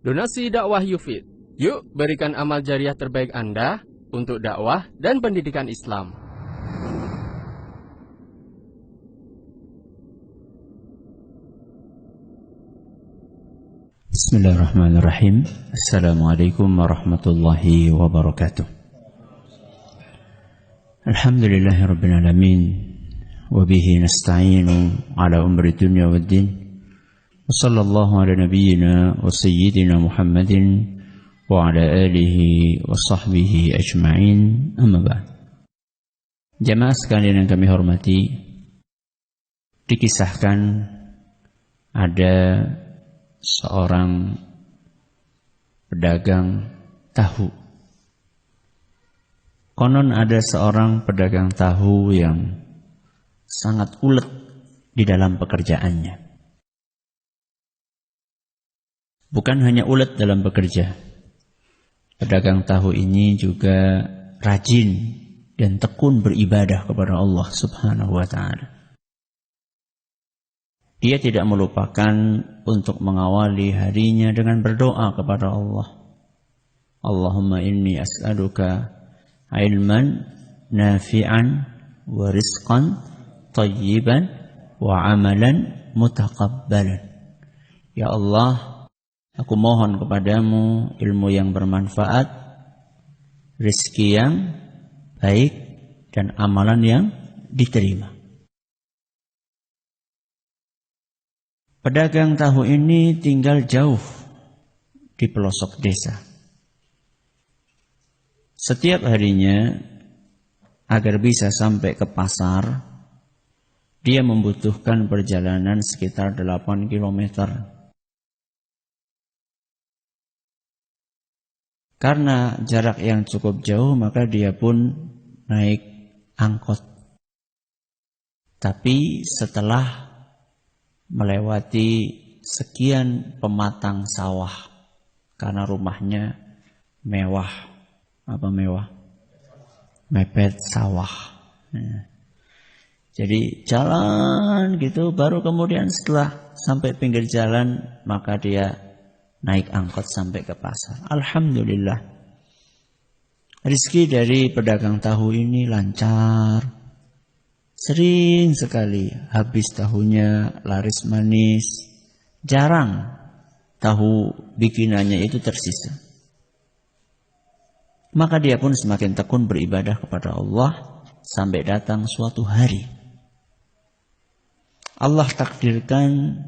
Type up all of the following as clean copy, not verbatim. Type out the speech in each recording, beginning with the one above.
Donasi dakwah Yufid. Yuk berikan amal jariah terbaik Anda untuk dakwah dan pendidikan Islam. Bismillahirrahmanirrahim. Assalamualaikum warahmatullahi wabarakatuh. Alhamdulillahirabbil alamin. Wabihi nasta'inu ala umri dunya waddin. Wa sallallahu ala nabiyyina wa sayyidina Muhammadin wa ala alihi wa sahbihi ajma'in. Amma ba'd. Jamaah sekalian yang kami hormati, dikisahkan ada seorang pedagang tahu. Konon ada seorang pedagang tahu yang sangat ulet di dalam pekerjaannya. Bukan hanya ulet dalam bekerja, pedagang tahu ini juga rajin dan tekun beribadah kepada Allah Subhanahu wa ta'ala. Dia tidak melupakan untuk mengawali harinya dengan berdoa kepada Allah. Allahumma inni as'aluka ilman nafi'an wa rizqan tayyiban wa amalan mutaqabbalan. Ya Allah, aku mohon kepadamu ilmu yang bermanfaat, rezeki yang baik, dan amalan yang diterima. Pedagang tahu ini tinggal jauh di pelosok desa. Setiap harinya, agar bisa sampai ke pasar, dia membutuhkan perjalanan sekitar 8 km. Karena jarak yang cukup jauh, maka dia pun naik angkot. Tapi setelah melewati sekian pematang sawah, karena rumahnya mewah. Apa mewah? Mepet sawah. Jadi jalan gitu, baru kemudian setelah sampai pinggir jalan, maka dia naik angkot sampai ke pasar. Alhamdulillah, rezeki dari pedagang tahu ini lancar. Sering sekali habis tahunya laris manis. Jarang tahu bikinannya itu tersisa. Maka dia pun semakin tekun beribadah kepada Allah sampai datang suatu hari. Allah takdirkan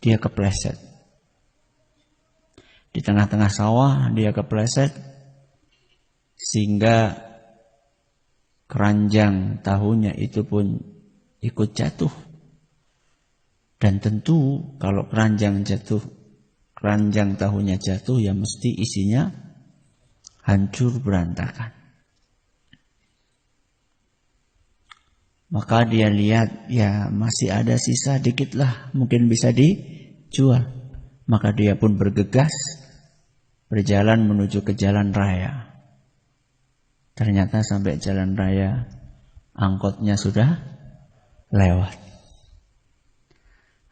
dia kepleset. Di tengah-tengah sawah dia kepleset sehingga keranjang tahunya itu pun ikut jatuh. Dan tentu kalau keranjang tahunya jatuh, ya mesti isinya hancur berantakan. Maka dia lihat, ya masih ada sisa dikit lah, mungkin bisa dijual. Maka dia pun bergegas berjalan menuju ke jalan raya. Ternyata sampai jalan raya, angkotnya sudah lewat.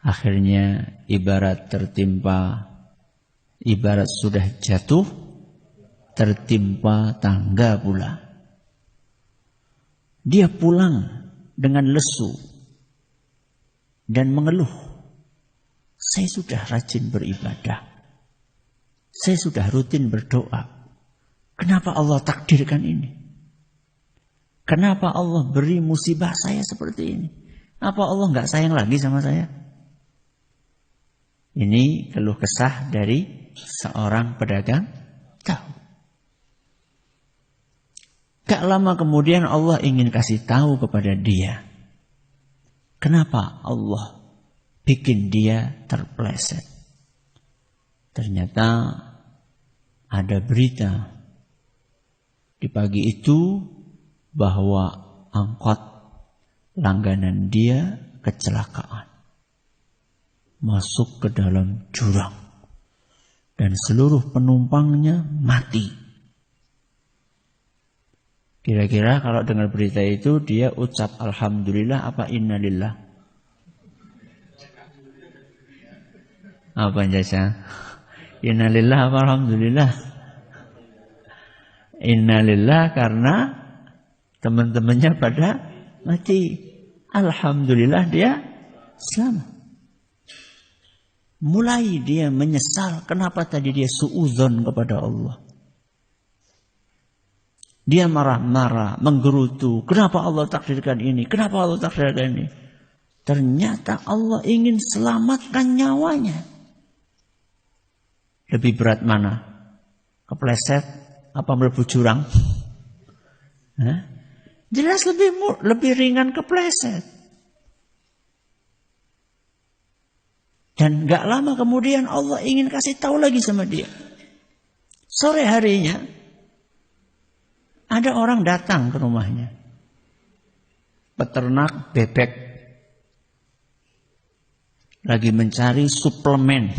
Akhirnya ibarat sudah jatuh, tertimpa tangga pula. Dia pulang dengan lesu dan mengeluh. Saya sudah rajin beribadah. Saya sudah rutin berdoa. Kenapa Allah takdirkan ini? Kenapa Allah beri musibah saya seperti ini? Apa Allah nggak sayang lagi sama saya? Ini keluh kesah dari seorang pedagang tahu. Gak lama kemudian Allah ingin kasih tahu kepada dia. Kenapa Allah bikin dia terpleset? Ternyata ada berita di pagi itu bahwa angkot langganan dia kecelakaan, masuk ke dalam jurang, dan seluruh penumpangnya mati. Kira-kira kalau dengar berita itu dia ucap alhamdulillah apa innalillah? Apa jasa? Innalillah alhamdulillah. Innalillah karena teman-temannya pada mati. Alhamdulillah dia selamat. Mulai dia menyesal kenapa tadi dia suudzon kepada Allah. Dia marah-marah, menggerutu. Kenapa Allah takdirkan ini? Kenapa Allah takdirkan ini? Ternyata Allah ingin selamatkan nyawanya. Lebih berat mana? Kepleset apa mlebu jurang? Jelas lebih ringan kepleset. Dan gak lama kemudian Allah ingin kasih tahu lagi sama dia. Sore harinya ada orang datang ke rumahnya. Peternak bebek. Lagi mencari suplemen.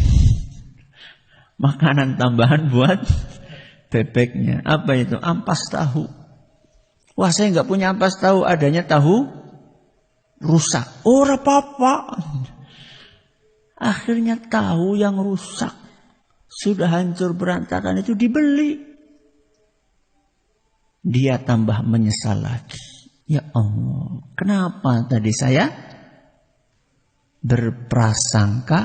Makanan tambahan buat bebeknya. Apa itu? Ampas tahu. Wah, saya nggak punya ampas tahu. Adanya tahu rusak. Ora apa-apa. Akhirnya tahu yang rusak. Sudah hancur berantakan itu dibeli. Dia tambah menyesal lagi. Ya Allah, kenapa tadi saya berprasangka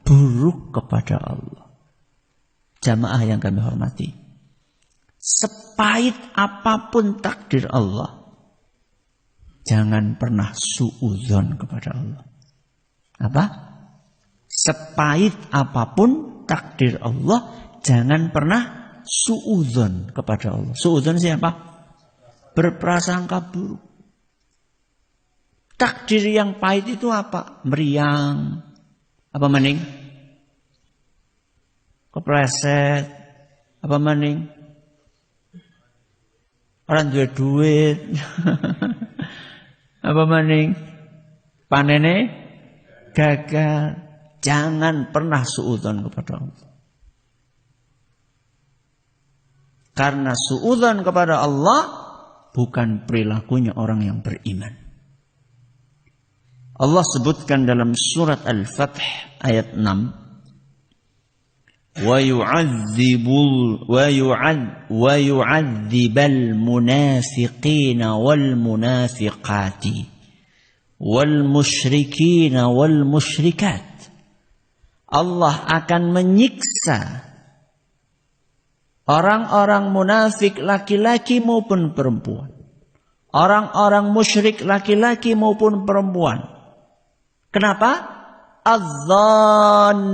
buruk kepada Allah? Jamaah yang kami hormati, sepahit apapun takdir Allah, jangan pernah suudzon kepada Allah. Apa? Sepahit apapun takdir Allah, jangan pernah suudzon kepada Allah. Suudzon siapa? Berprasangka buruk. Takdir yang pahit itu apa? Meriang. Apa maning? Kepleset. Apa maning? Orang duwe duit. Apa maning? Panene gagal. Jangan pernah suudzon kepada Allah. Karena suudzon kepada Allah bukan perilakunya orang yang beriman. Allah sebutkan dalam surat Al-Fath ayat 6. وَيُعَذِّبَ الْمُنَافِقِينَ وَالْمُنَافِقَاتِ وَالْمُشْرِكِينَ وَالْمُشْرِكَاتِ. Allah akan menyiksa orang-orang munafik laki-laki maupun perempuan. Orang-orang musyrik laki-laki maupun perempuan. Kenapa? Adh-dhannina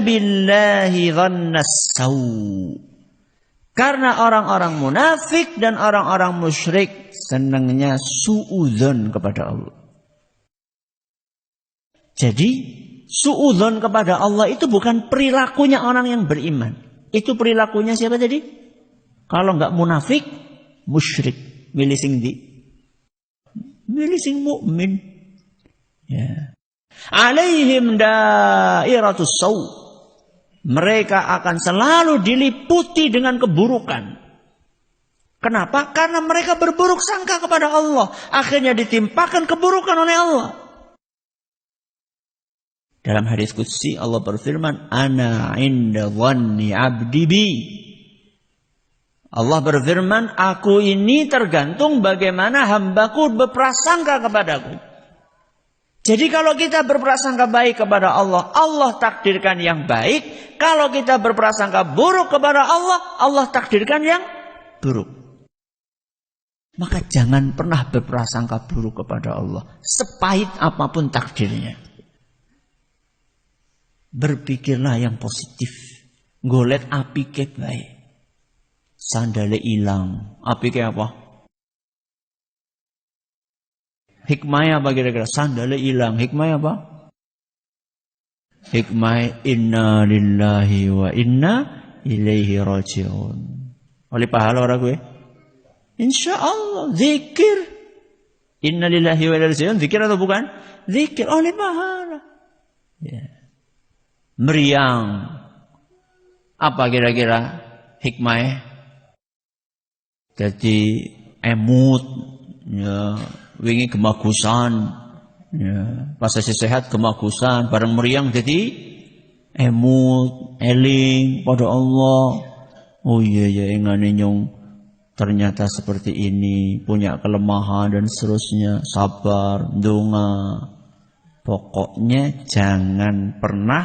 billahi dhannas-saw. Karena orang-orang munafik dan orang-orang musyrik senangnya suudzon kepada Allah. Jadi suudzon kepada Allah itu bukan perilakunya orang yang beriman. Itu perilakunya siapa tadi? Kalau enggak munafik, musyrik. Milih sing di? Milih sing mukmin. Ya. Alaihim dairatus saw. Mereka akan selalu diliputi dengan keburukan. Kenapa? Karena mereka berburuk sangka kepada Allah. Akhirnya ditimpakan keburukan oleh Allah. Dalam hadis qudsi Allah berfirman, Ana inda dhanni abdi bi. Allah berfirman, aku ini tergantung bagaimana hambaku berprasangka kepadaku. Jadi kalau kita berprasangka baik kepada Allah, Allah takdirkan yang baik. Kalau kita berprasangka buruk kepada Allah, Allah takdirkan yang buruk. Maka jangan pernah berprasangka buruk kepada Allah, sepahit apapun takdirnya. Berpikirlah yang positif. Golet apike baik. Sandale ilang. Apike apa? Hikmahnya apa kira-kira? Sandalnya hilang. Hikmahnya apa? Hikmah inna lillahi wa inna ilaihi raji'un. Oleh pahala orang gue? Insya Allah. Zikir. Inna lillahi wa inna ilaihi raji'un. Zikir atau bukan? Zikir. Oleh pahala. Ya. Meriang. Apa kira-kira hikmahnya? Jadi emut. Ya. Wingi kemagusan, ya. Pas saya sehat kemagusan, bareng meriang jadi emut, eling pada Allah. Oh iya ya, engane nyong ternyata seperti ini, punya kelemahan dan seterusnya, sabar, ndonga. Pokoknya jangan pernah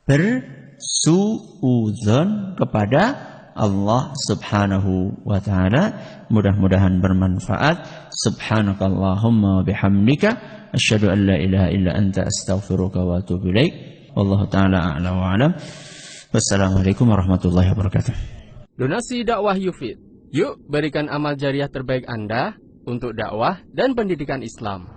bersuudzon kepada Allah Subhanahu wa taala. Mudah-mudahan bermanfaat. Subhanakallahumma wa bihamdika asyhadu an la ilaha illa anta astaghfiruka wa atubu ilaik. Wallahu taala a'lam wa a'lam. Wassalamualaikum warahmatullahi wabarakatuh. Donasi dakwah Yufid. Yuk berikan amal jariah terbaik Anda untuk dakwah dan pendidikan Islam.